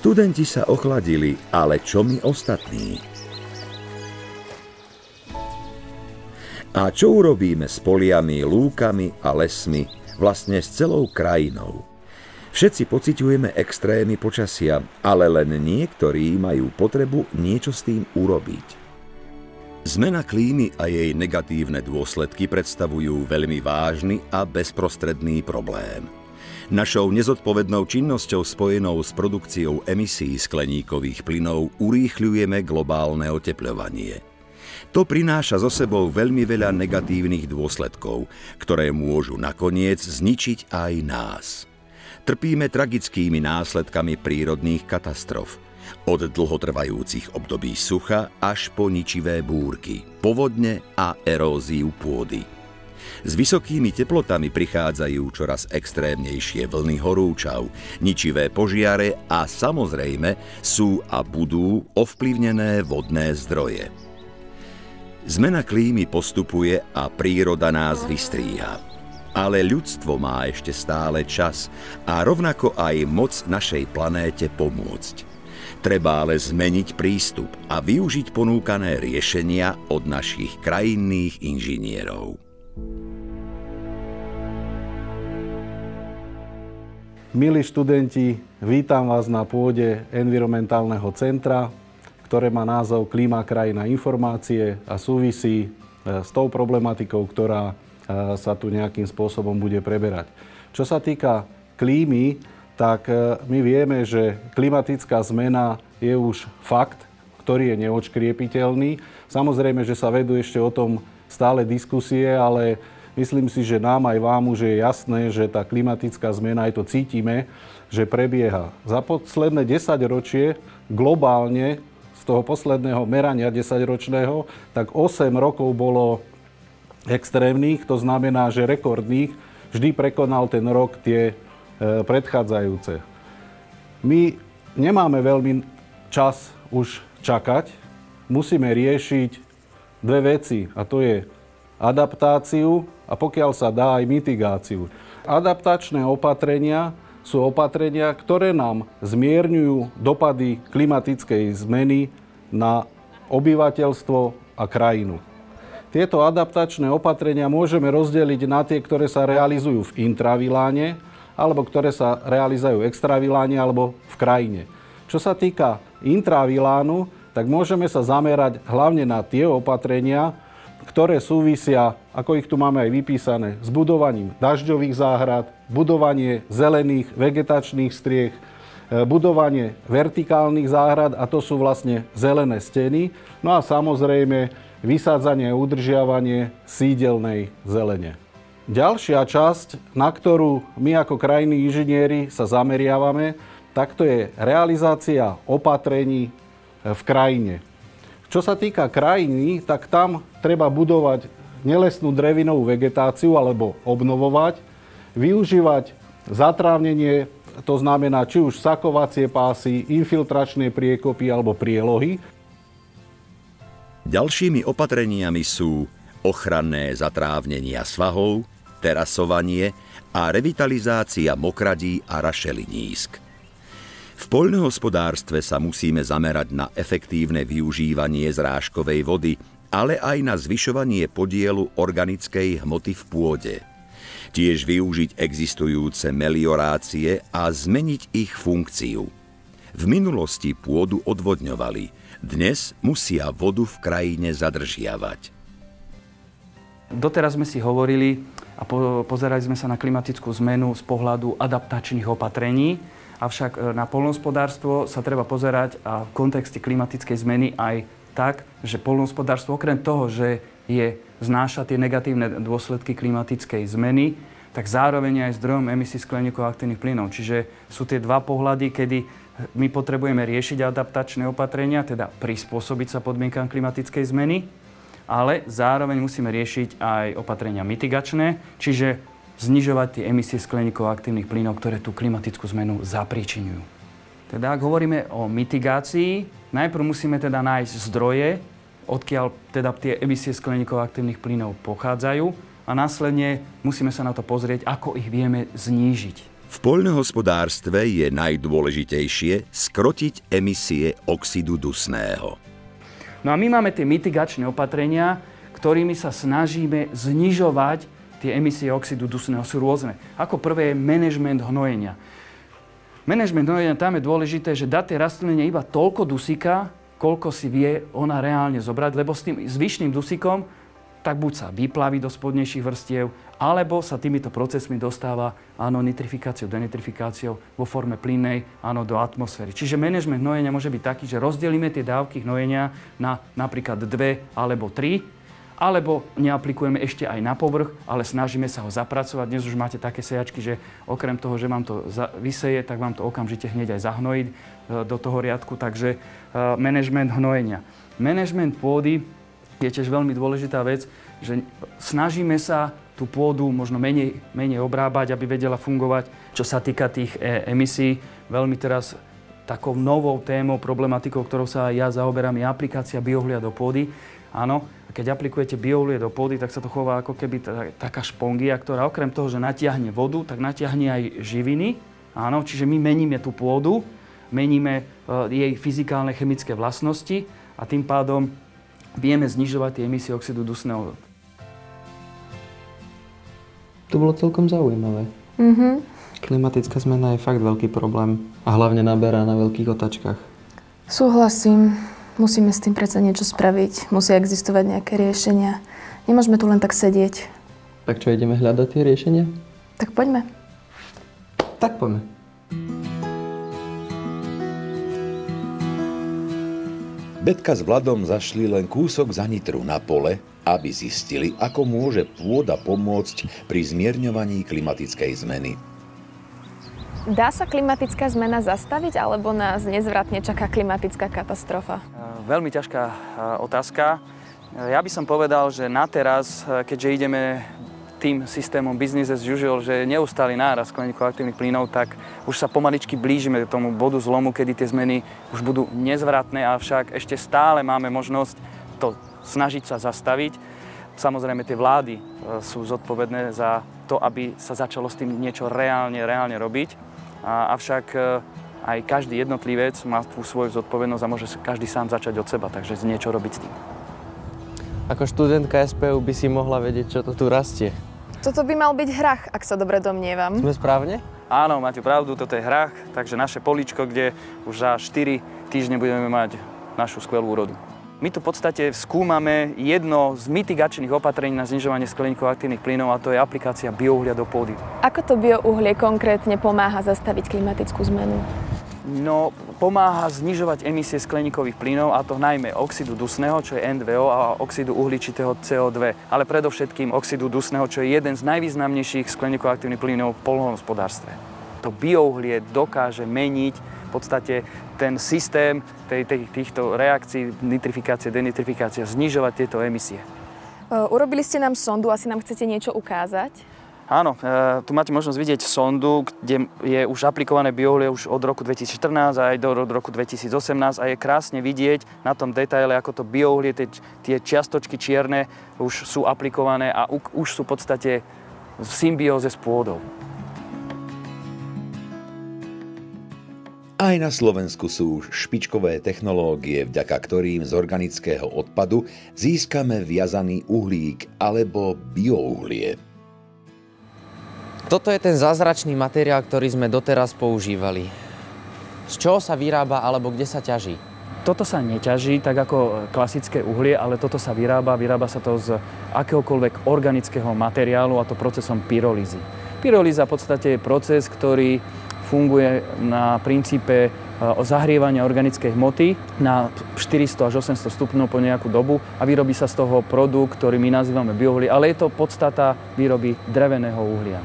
Študenti sa ochladili, ale čo my ostatní? A čo urobíme s poliami, lúkami a lesmi, vlastne s celou krajinou? Všetci pociťujeme extrémy počasia, ale len niektorí majú potrebu niečo s tým urobiť. Zmena klímy a jej negatívne dôsledky predstavujú veľmi vážny a bezprostredný problém. Našou nezodpovednou činnosťou spojenou s produkciou emisí skleníkových plynov urýchľujeme globálne otepľovanie. To prináša so sebou veľmi veľa negatívnych dôsledkov, ktoré môžu nakoniec zničiť aj nás. Trpíme tragickými následkami prírodných katastrof, od dlhotrvajúcich období sucha až po ničivé búrky, povodne a eróziu pôdy. S vysokými teplotami prichádzajú čoraz extrémnejšie vlny horúčav, ničivé požiare a samozrejme sú a budú ovplyvnené vodné zdroje. Zmena klímy postupuje a príroda nás vystríha. Ale ľudstvo má ešte stále čas a rovnako aj moc našej planéte pomôcť. Treba ale zmeniť prístup a využiť ponúkané riešenia od našich krajinných inžinierov. Milí študenti, vítam vás na pôde environmentálneho centra, ktoré má názov Klíma, krajina, informácie a súvisí s tou problematikou, ktorá sa tu nejakým spôsobom bude preberať. Čo sa týka klímy, tak my vieme, že klimatická zmena je už fakt, ktorý je neodškriepiteľný. Samozrejme, že sa vedú ešte o tom stále diskusie, ale myslím si, že nám aj vám už je jasné, že tá klimatická zmena, aj to cítime, že prebieha. Za posledné 10 ročie globálne, z toho posledného merania 10-ročného, tak 8 rokov bolo extrémnych, to znamená, že rekordných, vždy prekonal ten rok tie predchádzajúce. My nemáme veľmi čas už čakať, musíme riešiť dve veci, a to je adaptáciu a pokiaľ sa dá aj mitigáciu. Adaptačné opatrenia sú opatrenia, ktoré nám zmierňujú dopady klimatickej zmeny na obyvateľstvo a krajinu. Tieto adaptačné opatrenia môžeme rozdeliť na tie, ktoré sa realizujú v intraviláne, alebo ktoré sa realizujú v extraviláne alebo v krajine. Čo sa týka intravilánu, tak môžeme sa zamerať hlavne na tie opatrenia, ktoré súvisia, ako ich tu máme aj vypísané, s budovaním dažďových záhrad, budovanie zelených vegetačných striech, budovanie vertikálnych záhrad, a to sú vlastne zelené steny, no a samozrejme vysádzanie a udržiavanie sídelnej zelene. Ďalšia časť, na ktorú my ako krajinní inžinieri sa zameriavame, tak to je realizácia opatrení v krajine. Čo sa týka krajiny, tak tam treba budovať nelesnú drevinovú vegetáciu alebo obnovovať, využívať zatrávnenie, to znamená či už sakovacie pásy, infiltračné priekopy alebo prielohy. Ďalšími opatreniami sú ochranné zatrávnenia svahov, terasovanie a revitalizácia mokradí a rašelinísk. V poľnohospodárstve sa musíme zamerať na efektívne využívanie zrážkovej vody, ale aj na zvyšovanie podielu organickej hmoty v pôde. Tiež využiť existujúce meliorácie a zmeniť ich funkciu. V minulosti pôdu odvodňovali, dnes musia vodu v krajine zadržiavať. Doteraz sme si hovorili a pozerali sme sa na klimatickú zmenu z pohľadu adaptačných opatrení, avšak na poľnohospodárstvo sa treba pozerať a v kontexte klimatickej zmeny aj tak, že poľnohospodárstvo okrem toho, že znáša tie negatívne dôsledky klimatickej zmeny, tak zároveň aj zdrojom emisí skleníkových aktívnych plynov. Čiže sú tie dva pohľady, kedy my potrebujeme riešiť adaptačné opatrenia, teda prispôsobiť sa podmienkam klimatickej zmeny, ale zároveň musíme riešiť aj opatrenia mitigačné, čiže znižovať tie emisie skleníkových aktívnych plynov, ktoré tú klimatickú zmenu zapríčiňujú. Teda ak hovoríme o mitigácii, najprv musíme teda nájsť zdroje, odkiaľ teda tie emisie skleníkových aktívnych plynov pochádzajú, a následne musíme sa na to pozrieť, ako ich vieme znížiť. V poľnohospodárstve je najdôležitejšie skrotiť emisie oxidu dusného. No a my máme tie mitigačné opatrenia, ktorými sa snažíme znižovať tie emisie oxidu dusného. Sú rôzne. Ako prvé je manažment hnojenia. Manažment hnojenia, tam je dôležité, že dá tej rastline iba toľko dusíka, koľko si vie ona reálne zobrať, lebo s tým zvyšným dusíkom tak buď sa vyplaví do spodnejších vrstiev, alebo sa týmito procesmi dostáva nitrifikáciou, denitrifikáciou vo forme plynnej do atmosféry. Čiže manažment hnojenia môže byť taký, že rozdelíme tie dávky hnojenia na napríklad 2 alebo 3, alebo neaplikujeme ešte aj na povrch, ale snažíme sa ho zapracovať. Dnes už máte také sejačky, že okrem toho, že vám to vyseje, tak vám to okamžite hneď aj zahnojí do toho riadku. Takže manažment hnojenia. Manažment pôdy je tiež veľmi dôležitá vec, že snažíme sa tú pôdu možno menej obrábať, aby vedela fungovať. Čo sa týka tých emisí, veľmi teraz takou novou témou, problematikou, ktorou sa aj ja zaoberám, je aplikácia biohlia do pôdy. Áno, a keď aplikujete biohlie do pôdy, tak sa to chová ako keby taká špongia, ktorá okrem toho, že natiahne vodu, tak natiahne aj živiny. Áno, čiže my meníme tú pôdu, meníme jej fyzikálne, chemické vlastnosti a tým pádom vieme znižovať tie emisie oxidu dusného. To bolo celkom zaujímavé. Klimatická zmena je fakt veľký problém a hlavne naberá na veľkých otačkách. Súhlasím. Musíme s tým predsa niečo spraviť. Musia existovať nejaké riešenia. Nemôžeme tu len tak sedieť. Tak čo, ideme hľadať tie riešenia? Tak poďme. Tak poďme. Betka s Vladom zašli len kúsok za Nitru na pole, aby zistili, ako môže pôda pomôcť pri zmierňovaní klimatickej zmeny. Dá sa klimatická zmena zastaviť, alebo nás nezvratne čaká klimatická katastrofa? Veľmi ťažká otázka. Ja by som povedal, že na teraz, keďže ideme tým systémom business as usual, že neustály nárast skleníkových aktívnych plynov, tak už sa pomaličky blížime k tomu bodu zlomu, kedy tie zmeny už budú nezvratné, avšak ešte stále máme možnosť to snažiť sa zastaviť. Samozrejme, tie vlády sú zodpovedné za to, aby sa začalo s tým niečo reálne robiť. Avšak aj každý jednotlivec má tú svoju zodpovednosť a môže každý sám začať od seba, takže niečo robiť s tým. Ako študentka SPU by si mohla vedieť, čo to tu rastie. Toto by mal byť hrach, ak sa dobre domnievam. Sme správne? Áno, máte pravdu, toto je hrach, takže naše políčko, kde už za 4 týždne budeme mať našu skvelú úrodu. My tu v podstate skúmame jedno z mitigačných opatrení na znižovanie skleníkových aktívnych plynov a to je aplikácia biouhlia do pôdy. Ako to biouhlie konkrétne pomáha zastaviť klimatickú zmenu? No, pomáha znižovať emisie skleníkových plynov, a to najmä oxidu dusného, čo je N2O, a oxidu uhličitého CO2, ale predovšetkým oxidu dusného, čo je jeden z najvýznamnejších skleníkových aktívnych plynov v poľnohospodárstve. To biouhlie dokáže meniť v podstate ten systém týchto reakcií, nitrifikácie, denitrifikácie, znižovať tieto emisie. Urobili ste nám sondu, asi nám chcete niečo ukázať? Áno, tu máte možnosť vidieť sondu, kde je už aplikované biouhlie už od roku 2014 a aj do roku 2018 a je krásne vidieť na tom detaile, ako to biouhlie, tie čiastočky čierne už sú aplikované a už sú v podstate v symbióze s pôdou. Aj na Slovensku sú špičkové technológie, vďaka ktorým z organického odpadu získame viazaný uhlík alebo biouhlie. Toto je ten zázračný materiál, ktorý sme doteraz používali. Z čoho sa vyrába alebo kde sa ťaží? Toto sa neťaží tak ako klasické uhlie, ale toto sa vyrába sa to z akéhokoľvek organického materiálu, a to procesom pyrolízy. Pyrolíza v podstate je proces, ktorý funguje na princípe zahrievania organickej hmoty na 400 až 800 stupňov po nejakú dobu a vyrobí sa z toho produkt, ktorý my nazývame biouhlie, ale je to podstata výroby dreveného uhlia.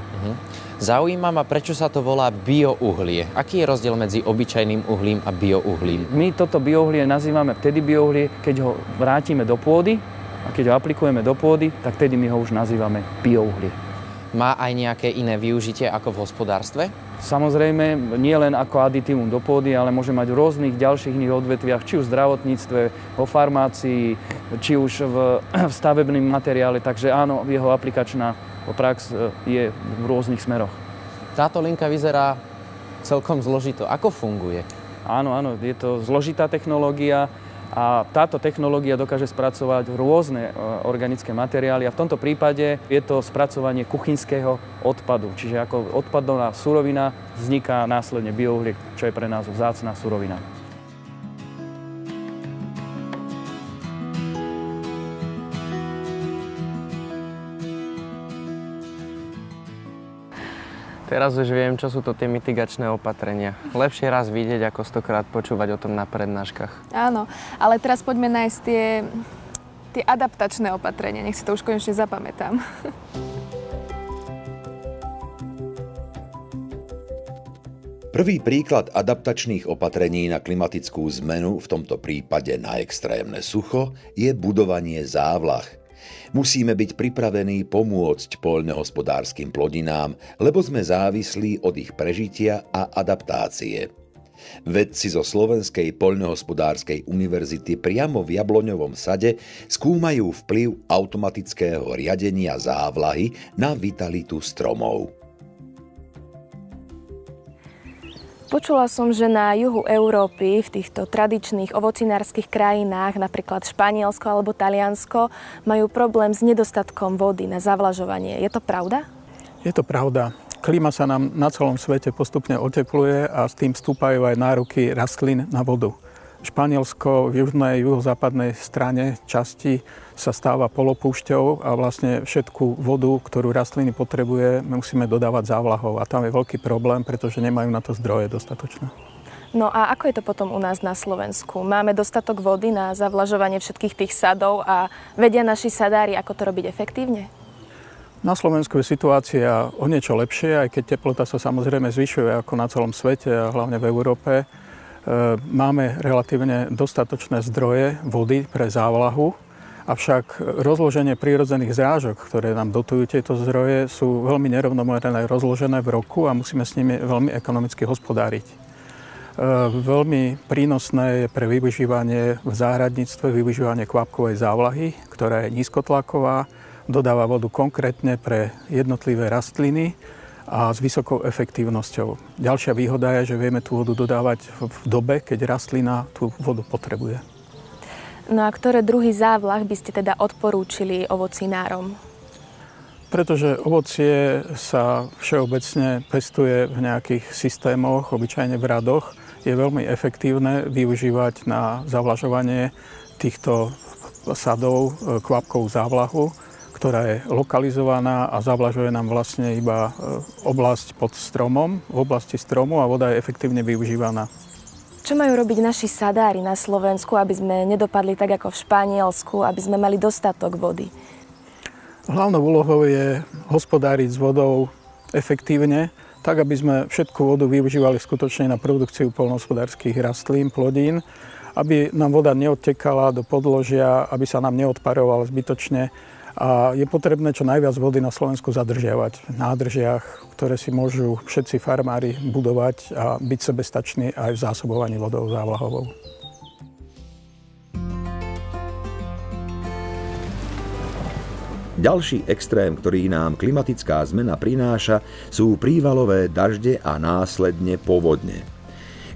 Zaujíma ma, prečo sa to volá biouhlie. Aký je rozdiel medzi obyčajným uhlím a biouhlím? My toto biouhlie nazývame vtedy biouhlie, keď ho vrátime do pôdy a keď ho aplikujeme do pôdy, tak vtedy my ho už nazývame biouhlie. Má aj nejaké iné využitie ako v hospodárstve? Samozrejme, nie len ako aditívum do pôdy, ale môže mať v rôznych ďalších iných odvetviach, či už v zdravotníctve, vo farmácii, či už v stavebnom materiále. Takže áno, jeho aplikačná prax je v rôznych smeroch. Táto linka vyzerá celkom zložito. Ako funguje? Áno, je to zložitá technológia a táto technológia dokáže spracovať rôzne organické materiály a v tomto prípade je to spracovanie kuchynského odpadu. Čiže ako odpadová surovina vzniká následne biouhlie, čo je pre nás vzácna surovina. Teraz už viem, čo sú to tie mitigačné opatrenia. Lepšie raz vidieť, ako 100-krát počúvať o tom na prednáškach. Áno, ale teraz poďme nájsť tie adaptačné opatrenia. Nech si to už konečne zapamätám. Prvý príklad adaptačných opatrení na klimatickú zmenu, v tomto prípade na extrémne sucho, je budovanie závlah. Musíme byť pripravení pomôcť poľnohospodárskym plodinám, lebo sme závislí od ich prežitia a adaptácie. Vedci zo Slovenskej poľnohospodárskej univerzity priamo v jabloňovom sade skúmajú vplyv automatického riadenia závlahy na vitalitu stromov. Počula som, že na juhu Európy, v týchto tradičných ovocinárskych krajinách, napríklad Španielsko alebo Taliansko, majú problém s nedostatkom vody na zavlažovanie. Je to pravda? Je to pravda. Klíma sa nám na celom svete postupne otepluje a s tým vstúpajú aj nároky rastlín na vodu. Španielsko v južnej, juhozápadnej strane časti sa stáva polopúšťou a vlastne všetku vodu, ktorú rastliny potrebuje, musíme dodávať závlahou. A tam je veľký problém, pretože nemajú na to zdroje dostatočné. No a ako je to potom u nás na Slovensku? Máme dostatok vody na zavlažovanie všetkých tých sadov a vedia naši sadári, ako to robiť efektívne? Na Slovensku je situácia o niečo lepšie, aj keď teplota sa samozrejme zvyšuje ako na celom svete a hlavne v Európe. Máme relatívne dostatočné zdroje vody pre závlahu, avšak rozloženie prírodzených zrážok, ktoré nám dotujú tieto zdroje, sú veľmi nerovnomerne rozložené v roku a musíme s nimi veľmi ekonomicky hospodáriť. Veľmi prínosné je pre využívanie v záhradníctve využívanie kvapkovej závlahy, ktorá je nízkotlaková, dodáva vodu konkrétne pre jednotlivé rastliny a s vysokou efektívnosťou. Ďalšia výhoda je, že vieme tú vodu dodávať v dobe, keď rastlina tú vodu potrebuje. No a ktoré druhy závlah by ste teda odporúčili ovocinárom? Pretože ovocie sa všeobecne pestuje v nejakých systémoch, obyčajne v radoch, je veľmi efektívne využívať na zavlažovanie týchto sadov kvapkovú závlahu, ktorá je lokalizovaná a zavlažuje nám vlastne iba oblasť pod stromom, v oblasti stromu a voda je efektívne využívaná. Čo majú robiť naši sadári na Slovensku, aby sme nedopadli tak ako v Španielsku, aby sme mali dostatok vody? Hlavnou úlohou je hospodáriť s vodou efektívne, tak aby sme všetku vodu využívali skutočne na produkciu poľnohospodárskych rastlín, plodín, aby nám voda neodtekala do podložia, aby sa nám neodparovala zbytočne. A je potrebné čo najviac vody na Slovensku zadržiavať v nádržiach, ktoré si môžu všetci farmári budovať a byť sebestační aj v zásobovaní vodou závlahovou. Ďalší extrém, ktorý nám klimatická zmena prináša, sú prívalové dažde a následne povodne.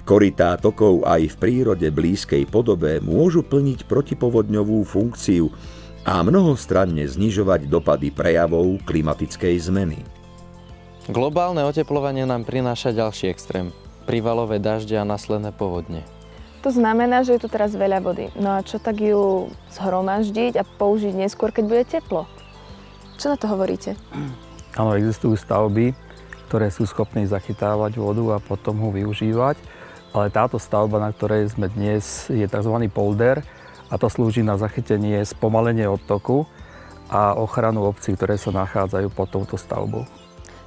Korytá tokov aj v prírode blízkej podobe môžu plniť protipovodňovú funkciu a mnohostranne znižovať dopady prejavov klimatickej zmeny. Globálne oteplovanie nám prináša ďalší extrém. Prívalové dažde a následné povodne. To znamená, že je tu teraz veľa vody. No a čo tak ju zhromaždiť a použiť neskôr, keď bude teplo? Čo na to hovoríte? Áno, existujú stavby, ktoré sú schopné zachytávať vodu a potom ho využívať. Ale táto stavba, na ktorej sme dnes, je tzv. Polder, a to slúži na zachytenie, spomalenie odtoku a ochranu obcí, ktoré sa nachádzajú pod touto stavbou.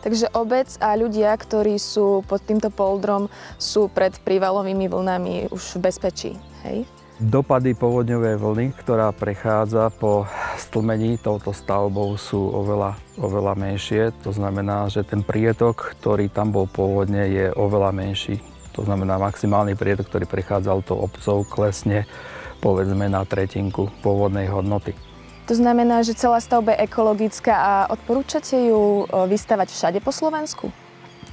Takže obec a ľudia, ktorí sú pod týmto poldrom, sú pred prívalovými vlnami už v bezpečí, hej? Dopady povodňovej vlny, ktorá prechádza po stlmení touto stavbou, sú oveľa menšie. To znamená, že ten prietok, ktorý tam bol pôvodne, je oveľa menší. To znamená, maximálny prietok, ktorý prechádzal tou obcov, klesne povedzme na tretinku pôvodnej hodnoty. To znamená, že celá stavba je ekologická a odporúčate ju vystavať všade po Slovensku?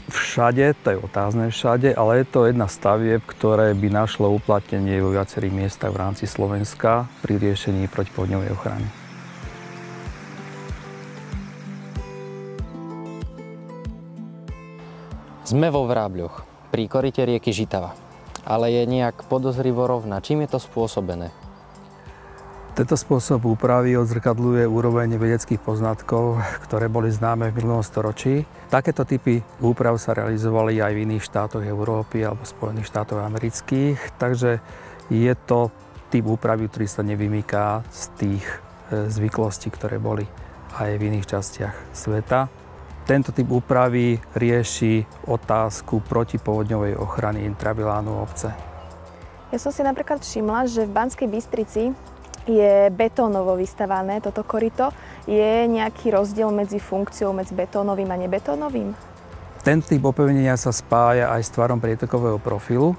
všade, to je otázne všade, ale je to jedna z stavieb, ktoré by našlo uplatnenie vo viacerých miestach v rámci Slovenska pri riešení protipovodňovej ochrany. Sme vo Vrábľoch, pri koryte rieky Žitava, ale je nejak podozrivo rovná. Čím je to spôsobené? Tento spôsob úpravy odzrkadľuje úroveň vedeckých poznatkov, ktoré boli známe v minulom storočí. Takéto typy úprav sa realizovali aj v iných štátoch Európy alebo Spojených štátoch amerických, takže je to typ úpravy, ktorý sa nevymýka z tých zvyklostí, ktoré boli aj v iných častiach sveta. Tento typ úpravy rieši otázku protipovodňovej ochrany intravilánu obce. Ja som si napríklad všimla, že v Banskej Bystrici je betónovo vystavané toto koryto. Je nejaký rozdiel medzi funkciou medzi betónovým a nebetónovým? Tento typ opevnenia sa spája aj s tvarom prietokového profilu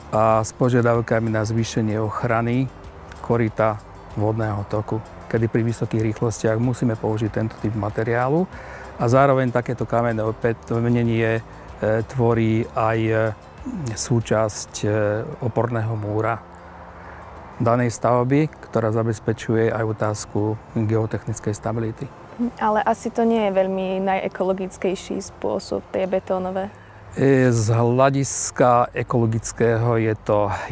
a s požiadavkami na zvýšenie ochrany koryta vodného toku, kedy pri vysokých rýchlostiach musíme použiť tento typ materiálu. A zároveň takéto kamenné opevnenie tvorí aj súčasť oporného múra danej stavby, ktorá zabezpečuje aj otázku geotechnickej stability. Ale asi to nie je veľmi najekologickejší spôsob, tie betónové. Z hľadiska ekologického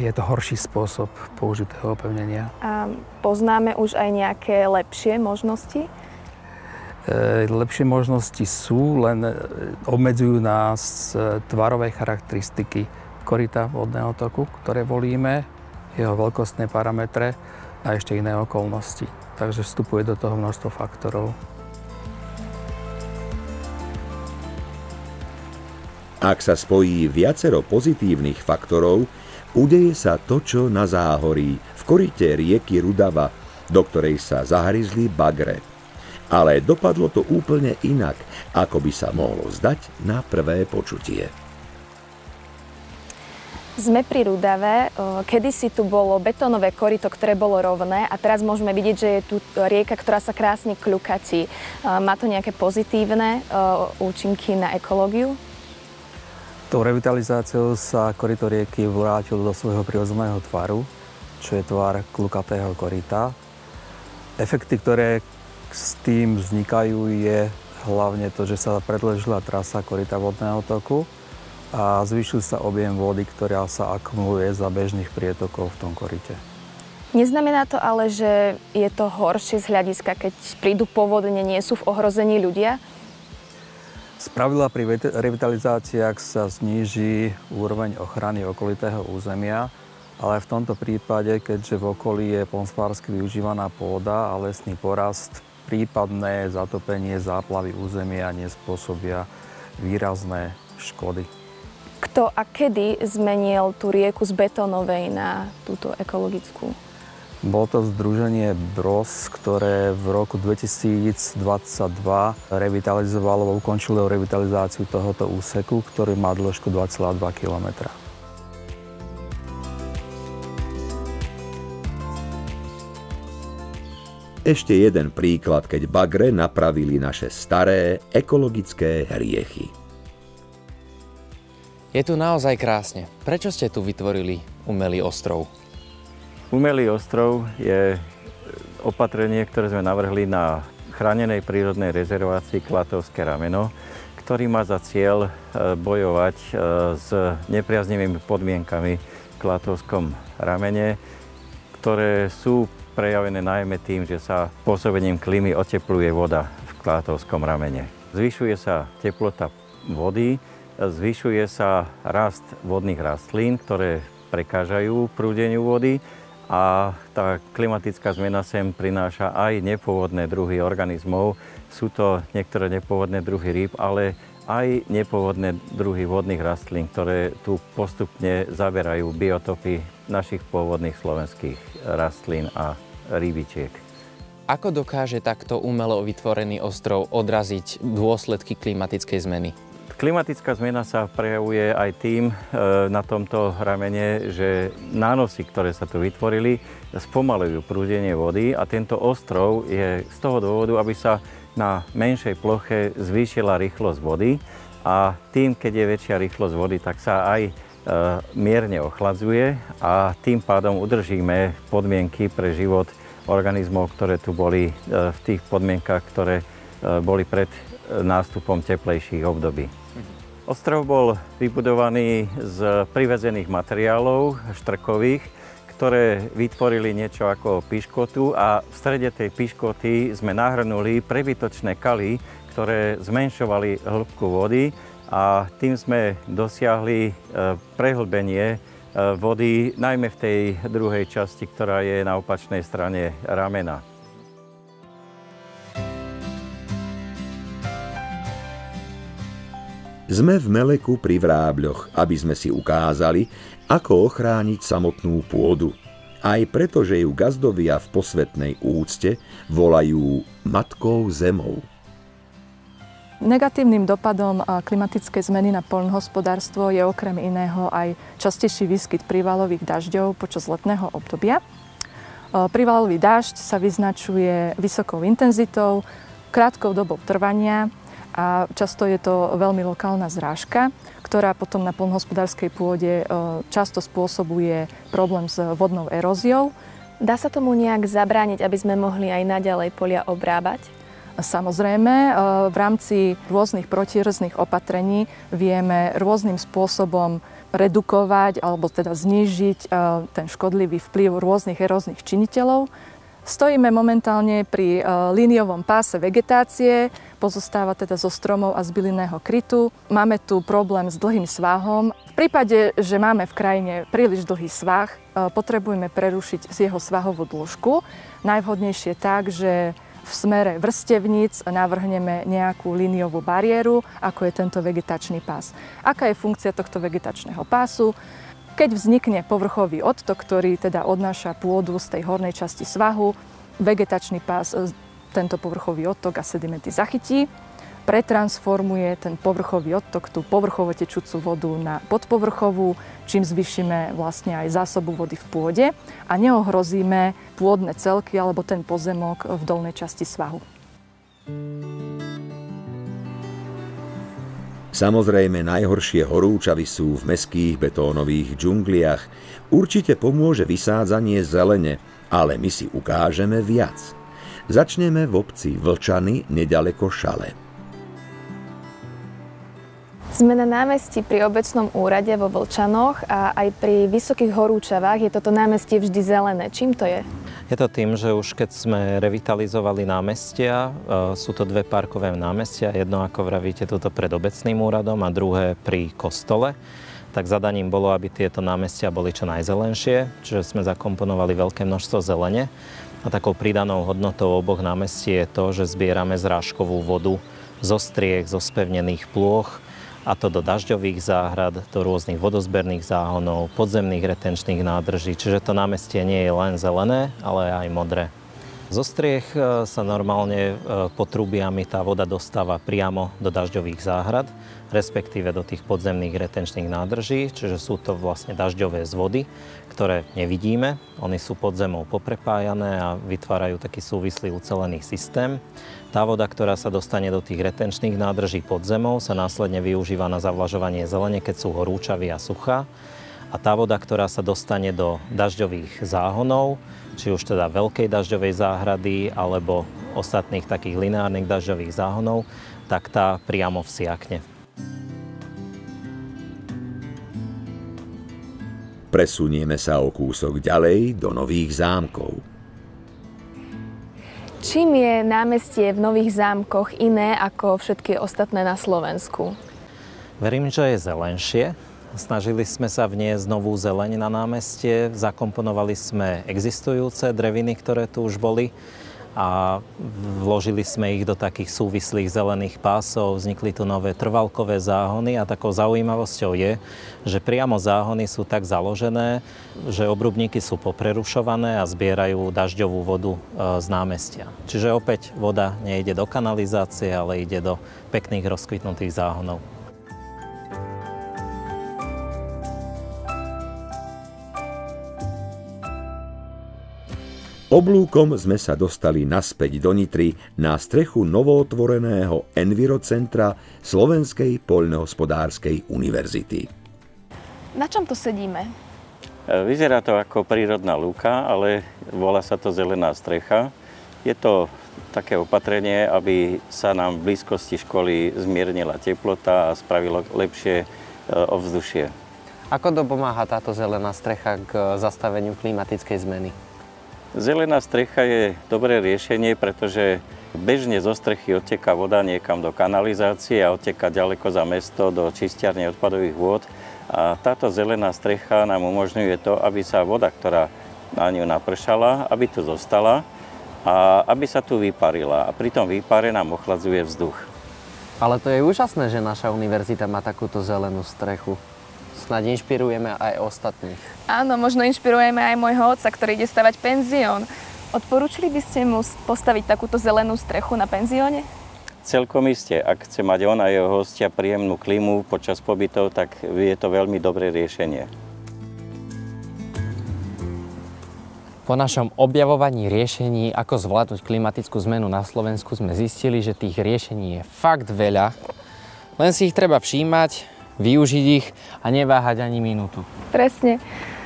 je to horší spôsob použitého opevnenia. A poznáme už aj nejaké lepšie možnosti? Lepšie možnosti sú, len obmedzujú nás tvarové charakteristiky koryta vodného toku, ktoré volíme, jeho veľkostné parametre a ešte iné okolnosti. Takže vstupuje do toho množstvo faktorov. Ak sa spojí viacero pozitívnych faktorov, udeje sa to, čo na Záhorí, v koryte rieky Rudava, do ktorej sa zahryzli bagre. Ale dopadlo to úplne inak, ako by sa mohlo zdať na prvé počutie. Sme pri Rudave. Kedysi tu bolo betónové koryto, ktoré bolo rovné a teraz môžeme vidieť, že je tu rieka, ktorá sa krásne kľukatí. Má to nejaké pozitívne účinky na ekológiu? Tou revitalizáciou sa koryto rieky vrátilo do svojho prirodzeného tvaru, čo je tvar kľukatého koryta. Efekty, ktoré s tým vznikajú, je hlavne to, že sa predĺžila trasa koryta vodného toku a zvýšil sa objem vody, ktorá sa akumuluje za bežných prietokov v tom koryte. Neznamená to ale, že je to horšie z hľadiska, keď prídu povodne, nie sú v ohrození ľudia? Spravidla pri revitalizáciách sa zníži úroveň ochrany okolitého územia, ale v tomto prípade, keďže v okolí je poľnohospodársky využívaná pôda a lesný porast, prípadné zatopenie, záplavy územia nespôsobia výrazné škody. Kto a kedy zmenil tú rieku z betónovej na túto ekologickú? Bolo to združenie BROS, ktoré v roku 2022 revitalizovalo, ukončilo revitalizáciu tohoto úseku, ktorý má dĺžku 2,2 km. Ešte jeden príklad, keď bagre napravili naše staré ekologické hriechy. Je tu naozaj krásne. Prečo ste tu vytvorili umelý ostrov? Umelý ostrov je opatrenie, ktoré sme navrhli na chránenej prírodnej rezervácii Klatovské rameno, ktorý má za cieľ bojovať s nepriaznivými podmienkami v Klatovskom ramene, ktoré sú prejavené najmä tým, že sa pôsobením klímy otepluje voda v Klatovskom ramene. Zvyšuje sa teplota vody, zvyšuje sa rast vodných rastlín, ktoré prekážajú prúdeniu vody a tá klimatická zmena sem prináša aj nepôvodné druhy organizmov. Sú to niektoré nepôvodné druhy rýb, ale aj nepôvodné druhy vodných rastlín, ktoré tu postupne zaberajú biotopy našich pôvodných slovenských rastlín a rybičiek. Ako dokáže takto umelo vytvorený ostrov odraziť dôsledky klimatickej zmeny? Klimatická zmena sa prejavuje aj tým na tomto ramene, že nánosy, ktoré sa tu vytvorili, spomalujú prúdenie vody a tento ostrov je z toho dôvodu, aby sa na menšej ploche zvýšila rýchlosť vody a tým, keď je väčšia rýchlosť vody, tak sa aj mierne ochladzuje a tým pádom udržíme podmienky pre život organizmov, ktoré tu boli v tých podmienkach, ktoré boli pred nástupom teplejších období. Ostrov bol vybudovaný z privezených materiálov štrkových, ktoré vytvorili niečo ako piškotu a v strede tej piškoty sme nahrnuli prebytočné kaly, ktoré zmenšovali hĺbku vody a tým sme dosiahli prehlbenie vody, najmä v tej druhej časti, ktorá je na opačnej strane ramena. Sme v Meleku pri Vrábľoch, aby sme si ukázali, ako ochrániť samotnú pôdu. Aj preto, že ju gazdovia v posvetnej úcte volajú Matkou zemou. Negatívnym dopadom klimatickej zmeny na poľnohospodárstvo je okrem iného aj častejší výskyt prívalových dažďov počas letného obdobia. Prívalový dažď sa vyznačuje vysokou intenzitou, krátkou dobou trvania a často je to veľmi lokálna zrážka, ktorá potom na poľnohospodárskej pôde často spôsobuje problém s vodnou eróziou. Dá sa tomu nejak zabrániť, aby sme mohli aj naďalej polia obrábať? Samozrejme, v rámci rôznych protierozných opatrení vieme rôznym spôsobom redukovať alebo teda znížiť ten škodlivý vplyv rôznych eróznych činiteľov. Stojíme momentálne pri líniovom páse vegetácie, pozostáva teda zo stromov a z bylinného krytu. Máme tu problém s dlhým svahom. V prípade, že máme v krajine príliš dlhý svah, potrebujeme prerušiť z jeho svahovú dĺžku. Najvhodnejšie tak, že v smere vrstevníc navrhneme nejakú líniovú bariéru, ako je tento vegetačný pás. Aká je funkcia tohto vegetačného pásu? Keď vznikne povrchový odtok, ktorý teda odnáša pôdu z tej hornej časti svahu, vegetačný pás tento povrchový odtok a sedimenty zachytí, pretransformuje ten povrchový odtok, tú povrchovo tečúcu vodu na podpovrchovú, čím zvýšime vlastne aj zásobu vody v pôde a neohrozíme pôdne celky alebo ten pozemok v dolnej časti svahu. Samozrejme, najhoršie horúčavy sú v mestských betónových džungliach. Určite pomôže vysádzanie zelene, ale my si ukážeme viac. Začneme v obci Vlčany, nedaleko Šale. Sme na námestí pri obecnom úrade vo Vlčanoch a aj pri vysokých horúčavách je toto námestie vždy zelené. Čím to je? Je to tým, že už keď sme revitalizovali námestia, sú to dve parkové námestia, jedno ako vravíte tuto pred obecným úradom a druhé pri kostole, tak zadaním bolo, aby tieto námestia boli čo najzelenšie, čiže sme zakomponovali veľké množstvo zelene a takou pridanou hodnotou oboch námestí je to, že zbierame zrážkovú vodu zo striech, zo spevnených plôch, a to do dažďových záhrad, do rôznych vodozberných záhonov, podzemných retenčných nádrží. Čiže to námestie nie je len zelené, ale aj modré. Zo striech sa normálne potrubiami tá voda dostáva priamo do dažďových záhrad, respektíve do tých podzemných retenčných nádrží, čiže sú to vlastne dažďové zvody, ktoré nevidíme. Oni sú pod zemou poprepájané a vytvárajú taký súvislý ucelený systém. Tá voda, ktorá sa dostane do tých retenčných nádrží pod zemou, sa následne využíva na zavlažovanie zelene, keď sú horúčavy a suchá. A tá voda, ktorá sa dostane do dažďových záhonov, či už teda veľkej dažďovej záhrady alebo ostatných takých lineárnych dažďových záhonov, tak tá priamo vsiakne. Presunieme sa o kúsok ďalej do Nových Zámkov. Čím je námestie v Nových Zámkoch iné ako všetky ostatné na Slovensku? Verím, že je zelenšie. Snažili sme sa vniesť novú zeleň na námestie, zakomponovali sme existujúce dreviny, ktoré tu už boli a vložili sme ich do takých súvislých zelených pásov, vznikli tu nové trvalkové záhony a takou zaujímavosťou je, že priamo záhony sú tak založené, že obrubníky sú poprerušované a zbierajú dažďovú vodu z námestia. Čiže opäť voda nejde do kanalizácie, ale ide do pekných rozkvitnutých záhonov. Oblúkom sme sa dostali naspäť do Nitry na strechu novootvoreného Envirocentra Slovenskej poľnohospodárskej univerzity. Na čom to sedíme? Vyzerá to ako prírodná lúka, ale volá sa to zelená strecha. Je to také opatrenie, aby sa nám v blízkosti školy zmiernila teplota a spravilo lepšie ovzdušie. Ako dopomáha táto zelená strecha k zastaveniu klimatickej zmeny? Zelená strecha je dobré riešenie, pretože bežne zo strechy odteká voda niekam do kanalizácie a odteká ďaleko za mesto do čistiarne odpadových vôd. A táto zelená strecha nám umožňuje to, aby sa voda, ktorá na ňu napršala, aby tu zostala a aby sa tu vyparila. A pri tom výpare nám ochladzuje vzduch. Ale to je úžasné, že naša univerzita má takúto zelenú strechu. Snáď inšpirujeme aj ostatných. Áno, možno inšpirujeme aj môjho otca, ktorý ide stavať penzión. Odporúčili by ste mu postaviť takúto zelenú strechu na penzióne? Celkom iste. Ak chce mať on a jeho hostia príjemnú klímu počas pobytov, tak je to veľmi dobré riešenie. Po našom objavovaní riešení, ako zvládnuť klimatickú zmenu na Slovensku, sme zistili, že tých riešení je fakt veľa. Len si ich treba všímať, využiť ich a neváhať ani minútu. Presne.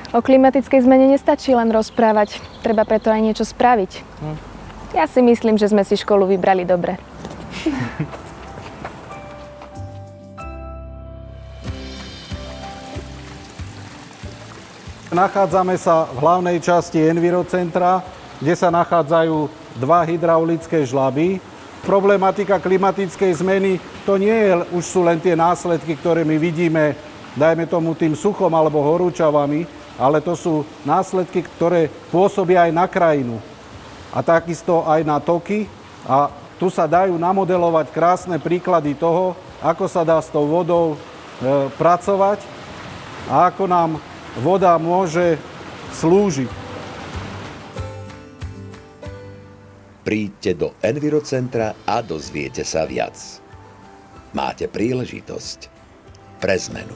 O klimatickej zmene nestačí len rozprávať. Treba preto aj niečo spraviť. Ja si myslím, že sme si školu vybrali dobre. Nachádzame sa v hlavnej časti Envirocentra, kde sa nachádzajú dva hydraulické žlaby. Problematika klimatickej zmeny to už sú len tie následky, ktoré my vidíme, dajme tomu tým suchom alebo horúčavami, ale to sú následky, ktoré pôsobia aj na krajinu a takisto aj na toky. A tu sa dajú namodelovať krásne príklady toho, ako sa dá s tou vodou pracovať a ako nám voda môže slúžiť. Príďte do Envirocentra a dozviete sa viac. Máte príležitosť pre zmenu.